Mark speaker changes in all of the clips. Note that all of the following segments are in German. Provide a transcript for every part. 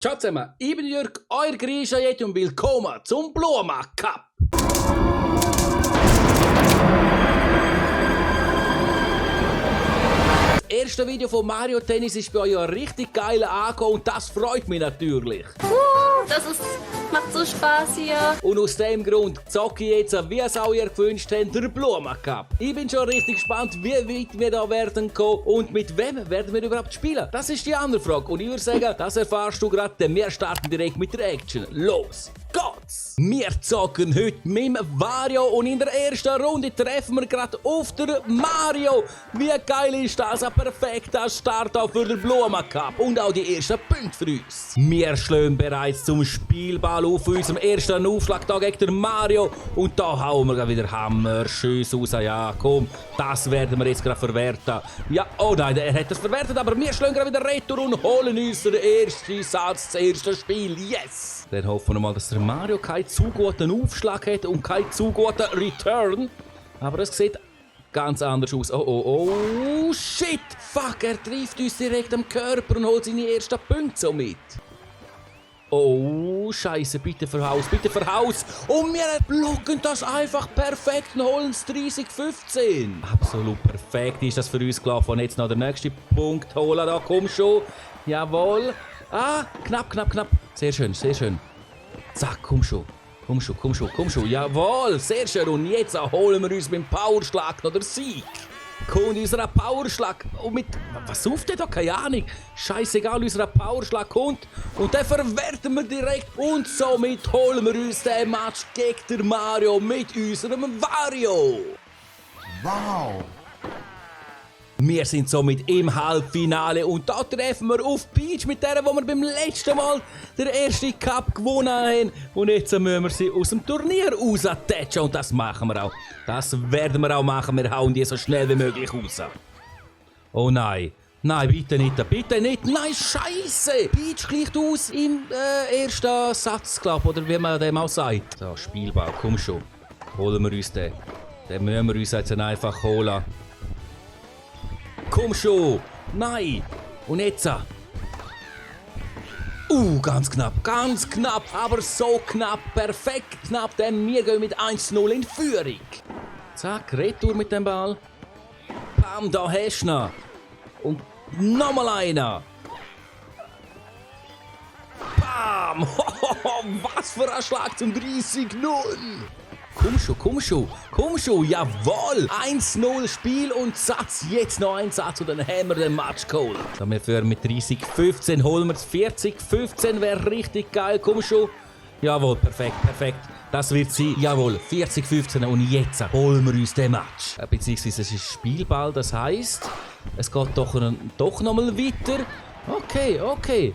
Speaker 1: Ciao zusammen, ich bin Jörg, euer Griechen und willkommen zum Bluma Cup. Das erste Video von Mario Tennis ist bei euch ja richtig geil angekommen und das freut mich natürlich.
Speaker 2: Macht so Spaß hier.
Speaker 1: Und aus dem Grund zocke ich jetzt, wie es auch ihr gewünscht habt, den Bluma Cup. Ich bin schon richtig gespannt, wie weit wir da werden kommen und mit wem werden wir überhaupt spielen. Das ist die andere Frage und ich würde sagen, das erfahrst du gerade, denn wir starten direkt mit der Action. Los geht's! Wir zocken heute mit Wario und in der ersten Runde treffen wir gerade auf den Mario. Wie geil ist das? Ein perfekter Start auch für den Bluma Cup und auch die ersten Punkte für uns. Wir schlagen bereits zum Spielball auf unserem ersten Aufschlag da gegen den Mario und da hauen wir wieder Hammerschüsse raus. Ja, komm, das werden wir jetzt gerade verwerten. Ja, oh nein, er hat es verwertet, aber wir schlagen gerade wieder retour und holen uns den ersten Satz, das erste Spiel. Yes! Dann hoffen wir mal, dass der Mario keinen zu guten Aufschlag hat und keinen zu guten Return. Aber es sieht ganz anders aus. Oh, shit! Fuck, er trifft uns direkt am Körper und holt seine ersten Punkte so mit. Oh, Scheiße, bitte verhaus, bitte verhaus! Und wir blocken das einfach perfekt und holen es 30-15. Absolut perfekt ist das für uns gelaufen. Und jetzt noch der nächste Punkt holen. Da komm schon. Jawohl. Ah, knapp. Sehr schön, sehr schön. Zack, komm schon. Jawohl, sehr schön. Und jetzt holen wir uns mit dem Powerschlag noch den Sieg. Kommt unser Powerschlag. Und mit. Was sucht der da? Keine Ahnung. Scheißegal, unser Powerschlag kommt. Und den verwerten wir direkt. Und somit holen wir uns den Match gegen den Mario mit unserem Wario.
Speaker 3: Wow!
Speaker 1: Wir sind somit im Halbfinale und da treffen wir auf Peach, mit der, wo wir beim letzten Mal den ersten Cup gewonnen haben. Und jetzt müssen wir sie aus dem Turnier raustatschen und das machen wir auch. Das werden wir auch machen, wir hauen die so schnell wie möglich raus. Oh nein. Nein, bitte nicht. Nein, Scheiße! Peach gleicht aus im ersten Satz, glaube ich, oder wie man dem auch sagt. So, Spielball, komm schon. Holen wir uns den. Den müssen wir uns jetzt einfach holen. Komm schon! Nein! Und jetzt? Ganz knapp, aber so knapp, perfekt knapp, denn wir gehen mit 1-0 in Führung. Zack, retour mit dem Ball. Bam, da hast du ihn. Und nochmal einer. Bam! Was für ein Schlag zum 30-0! Komm schon, jawohl! 1-0 Spiel und Satz, jetzt noch ein Satz und dann haben wir den Match geholt. So, wir führen mit 30-15, holen wir es 40-15, wäre richtig geil, komm schon. Jawohl, perfekt. Das wird sein, jawohl, 40-15 und jetzt holen wir uns den Match. Beziehungsweise es ist Spielball, das heisst, es geht doch nochmal weiter. Okay.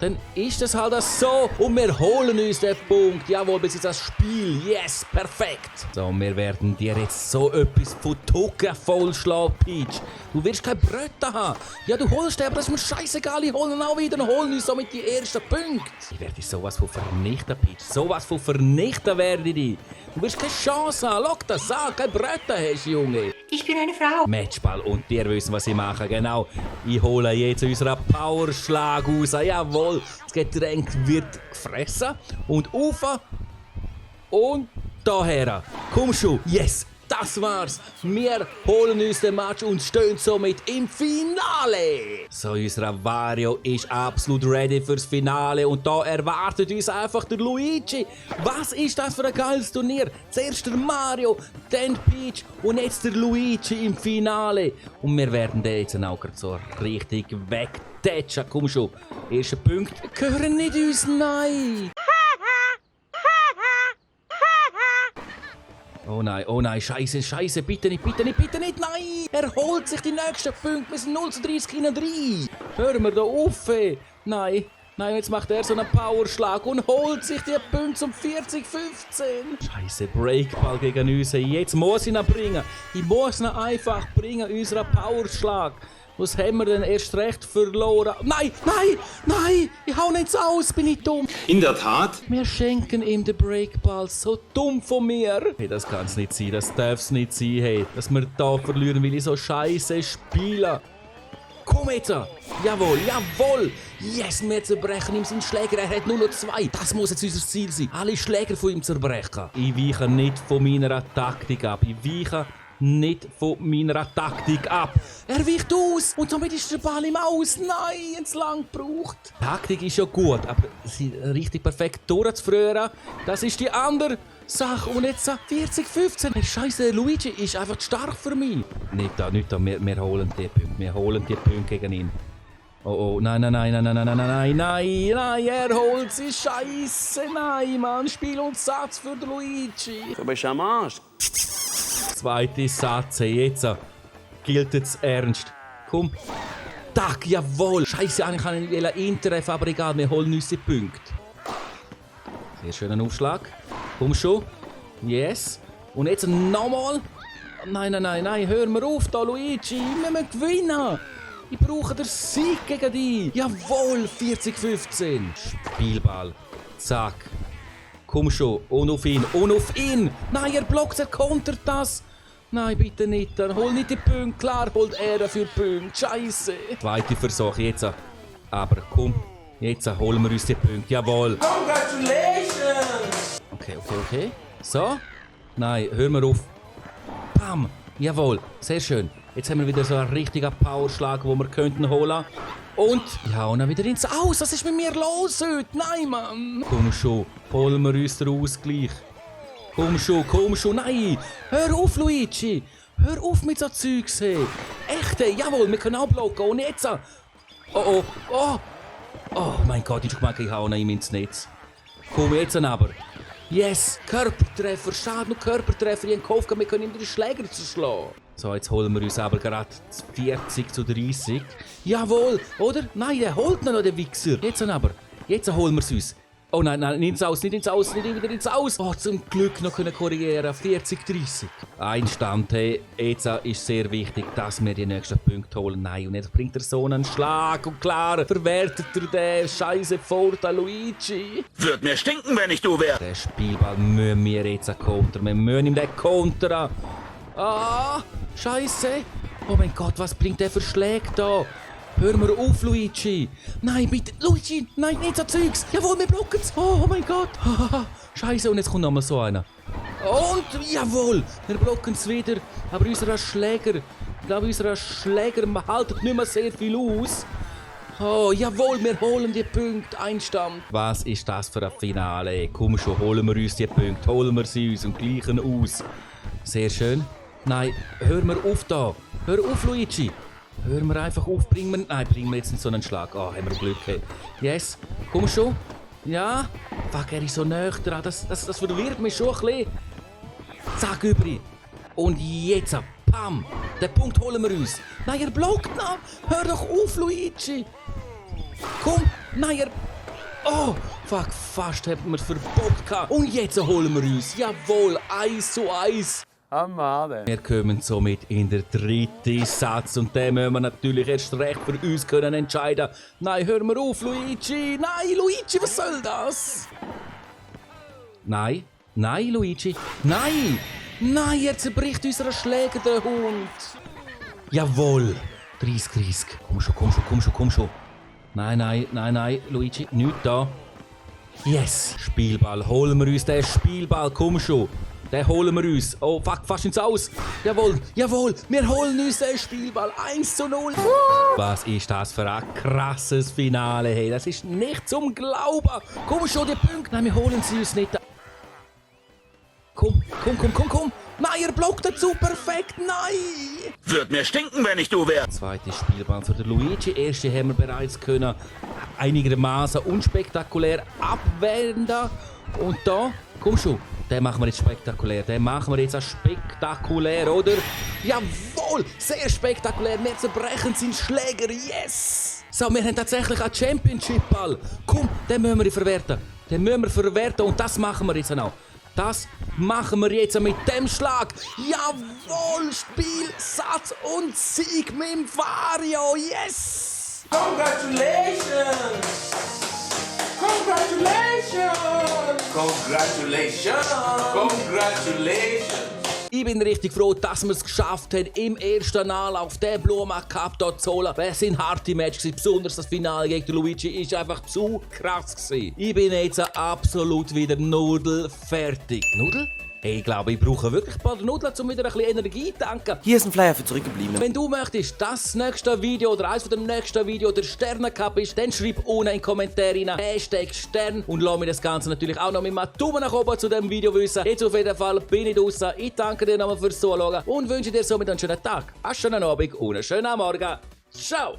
Speaker 1: Dann ist es halt so und wir holen uns den Punkt. Jawohl, bis das Spiel. Yes, perfekt. So, wir werden dir jetzt so etwas von Tucken vollschlagen, Peach. Du wirst keine Brötchen haben. Ja, du holst den, aber das ist mir scheißegal. Ich hole ihn auch wieder und holen uns somit die ersten Punkte. Ich werde dich sowas von vernichten, Peach. Sowas von vernichten werde ich dich. Du wirst keine Chance haben. Schau das an, keine Brötchen hast, Junge.
Speaker 2: Ich bin eine Frau.
Speaker 1: Matchball und ihr wisst, was ich mache. Genau. Ich hole jetzt unseren Powerschlag raus. Jawohl. Das Getränk wird gefressen und auf und daher. Komm schon. Yes. Das war's. Wir holen uns den Match und stehen somit im Finale. So, unser Wario ist absolut ready fürs Finale und da erwartet uns einfach der Luigi. Was ist das für ein geiles Turnier? Zuerst der Mario, dann Peach und jetzt der Luigi im Finale. Und wir werden den jetzt auch gerade so richtig wegtatschen. Komm schon. Erster Punkt. Gehören nicht uns, nein. Oh nein, Scheiße, bitte nicht, nein! Er holt sich die nächsten Punkte, wir sind 0-30 hinten drin! Hören wir da auf! Nein, jetzt macht er so einen Powerschlag und holt sich die Punkte zum 40-15! Scheiße, Breakball gegen uns, jetzt muss ich ihn bringen! Ich muss ihn einfach bringen, unseren Powerschlag! Was haben wir denn erst recht verloren? Nein! Ich hau nicht aus, bin ich dumm!
Speaker 3: In der Tat?
Speaker 1: Wir schenken ihm den Breakball, so dumm von mir! Hey, das kann's nicht sein, das darf's nicht sein, hey! Dass wir da verlieren, weil ich so scheiße spiele! Komm jetzt! Jawohl, jawohl! Yes, wir zerbrechen ihm seinen Schläger. Er hat nur noch 2. Das muss jetzt unser Ziel sein. Alle Schläger von ihm zerbrechen. Ich weiche nicht von meiner Taktik ab. Ich weiche nicht von meiner Taktik ab. Er weicht aus und somit ist der Ball im Aus. Nein, jetzt lang gebraucht. Die Taktik ist ja gut, aber sie richtig perfekt durchzufrieren, das ist die andere Sache. Und jetzt 40-15. Hey, Scheiße, Luigi ist einfach zu stark für mich. Nicht da. Wir holen die Punkte. Wir holen die Punkte gegen ihn. Oh, nein, er holt sie. Scheiße, nein, Mann. Spiel und Satz für den Luigi.
Speaker 4: Du bist am Arsch.
Speaker 1: Zweite Satz, jetzt gilt es ernst. Komm. Tack, jawohl. Scheiße, eigentlich kann ich nicht ihn treffen, aber egal, wir holen uns die Punkte. Sehr schöner Aufschlag. Komm schon. Yes. Und jetzt nochmal. Nein, hör mir auf da, Luigi. Wir müssen gewinnen. Ich brauche den Sieg gegen dich. Jawohl, 40-15. Spielball. Zack. Komm schon. Und auf ihn. Nein, er blockt, er kontert das. Nein, bitte nicht. Dann hol nicht die Punkte. Klar holt er für Punkte. Scheiße. Zweite Versuch jetzt. Aber komm. Jetzt holen wir uns die Punkte. Jawohl.
Speaker 5: Congratulations!
Speaker 1: Okay. So. Nein, hör mir auf. Bam. Jawohl. Sehr schön. Jetzt haben wir wieder so einen richtigen Powerschlag, den wir könnten holen. Und ja, und dann wieder ins Aus. Was ist mit mir los heute? Nein, Mann. Komm schon. Holen wir uns den Ausgleich. Komm schon. Nein. Hör auf, Luigi. Hör auf mit so Zeugs. Hey. Echte. Jawohl, wir können auch blocken. Und jetzt. Oh. Oh mein Gott, ich habe gemeint, ich hau ihm ins Netz. Komm jetzt aber. Yes, Körpertreffer. Schade, nur Körpertreffer. Ich habe gehofft, wir können ihm den Schläger zerschlagen. So, jetzt holen wir uns aber gerade 40-30. Jawohl, oder? Nein, der holt noch den Wichser. Jetzt holen wir es uns. Oh nein, nicht ins Aus, nicht wieder ins Aus. Oh, zum Glück noch können korrigieren. 40-30. Einstand, hey. Jetzt ist sehr wichtig, dass wir die nächsten Punkte holen. Nein, und jetzt bringt er so einen Schlag. Und klar, verwertet er den Scheiße Vorteil, Luigi.
Speaker 4: Würde mir stinken, wenn ich du wär.
Speaker 1: Den Spielball müssen wir jetzt kontern. Wir müssen ihm den kontern. Ah, Scheiße. Oh mein Gott, was bringt der für Schläge da? Hör mir auf, Luigi. Nein, bitte. Luigi, nein, nicht so Zeugs. Jawohl, wir blocken es. Oh mein Gott. Scheiße, und jetzt kommt nochmal so einer. Und jawohl, wir blocken es wieder. Aber unser Schläger haltet nicht mehr sehr viel aus. Oh, jawohl, wir holen die Punkte. Einstand. Was ist das für ein Finale? Komm schon, holen wir uns die Punkte. Holen wir sie uns und gleichen aus. Sehr schön. Nein, hör mir auf da. Hör auf, Luigi. Hör mir einfach auf. Bringen wir jetzt nicht so einen Schlag. Oh, haben wir Glück. Hey. Yes, komm schon. Ja. Fuck, er ist so näher dran. Das verwirrt mich schon ein bisschen. Zack, übrig. Und jetzt, pam. Den Punkt holen wir uns. Nein, er blockt noch. Hör doch auf, Luigi. Komm. Nein, oh, fuck, fast hätten wir es verbockt. Und jetzt holen wir uns. Jawohl, 1:1. Wir kommen somit in den dritten Satz und den müssen wir natürlich erst recht für uns können entscheiden. Nein, hör mir auf, Luigi! Nein, Luigi, was soll das? Nein, Luigi! Nein, er zerbricht unseren Schläger, der Hund! Jawohl! 30. Komm schon. Nein, Luigi, nicht da. Yes! Spielball, holen wir uns den Spielball, komm schon! Den holen wir uns. Oh, fuck, fast ins Aus. Jawohl, wir holen uns den Spielball. 1:0. Was ist das für ein krasses Finale, hey. Das ist nicht zum Glauben. Komm schon, die Punkte. Nein, wir holen sie uns nicht. Komm. Nein, er blockt dazu. Perfekt, nein.
Speaker 4: Würde mir stinken, wenn ich du wär.
Speaker 1: Zweite Spielbahn für den Luigi. Erste haben wir bereits können einigermaßen unspektakulär abwenden. Und da, komm schon. Den machen wir jetzt spektakulär. Spektakulär, oder? Jawohl! Sehr spektakulär. Wir zerbrechen seinen Schläger. Yes! So, wir haben tatsächlich einen Championship-Ball. Komm, den müssen wir verwerten. Und das machen wir jetzt auch. Das machen wir jetzt mit dem Schlag. Jawohl! Spiel, Satz und Sieg mit dem Wario. Yes!
Speaker 5: Congratulations! Congratulations! Congratulations! Congratulations!
Speaker 1: Ich bin richtig froh, dass wir es geschafft haben, im ersten Anlauf den Bluma Cup hier zu holen. Es sind harte Matches, besonders das Finale gegen Luigi ist einfach zu krass gewesen. Ich bin jetzt absolut wieder nudelfertig. Nudel? Hey, ich glaube, ich brauche wirklich ein paar Nudeln, um wieder ein bisschen Energie zu tanken.
Speaker 5: Hier ist ein Flyer für Zurückgebliebene.
Speaker 1: Wenn du möchtest, dass das nächste Video oder eines der nächsten Videos der Sterne-Cup ist, dann schreib unten in die Kommentare rein Hashtag Stern und lass mir das Ganze natürlich auch noch mit einem Daumen nach oben zu diesem Video wissen. Jetzt auf jeden Fall bin ich draussen. Ich danke dir nochmal fürs Zuschauen und wünsche dir somit einen schönen Tag, einen schönen Abend und einen schönen Morgen. Ciao!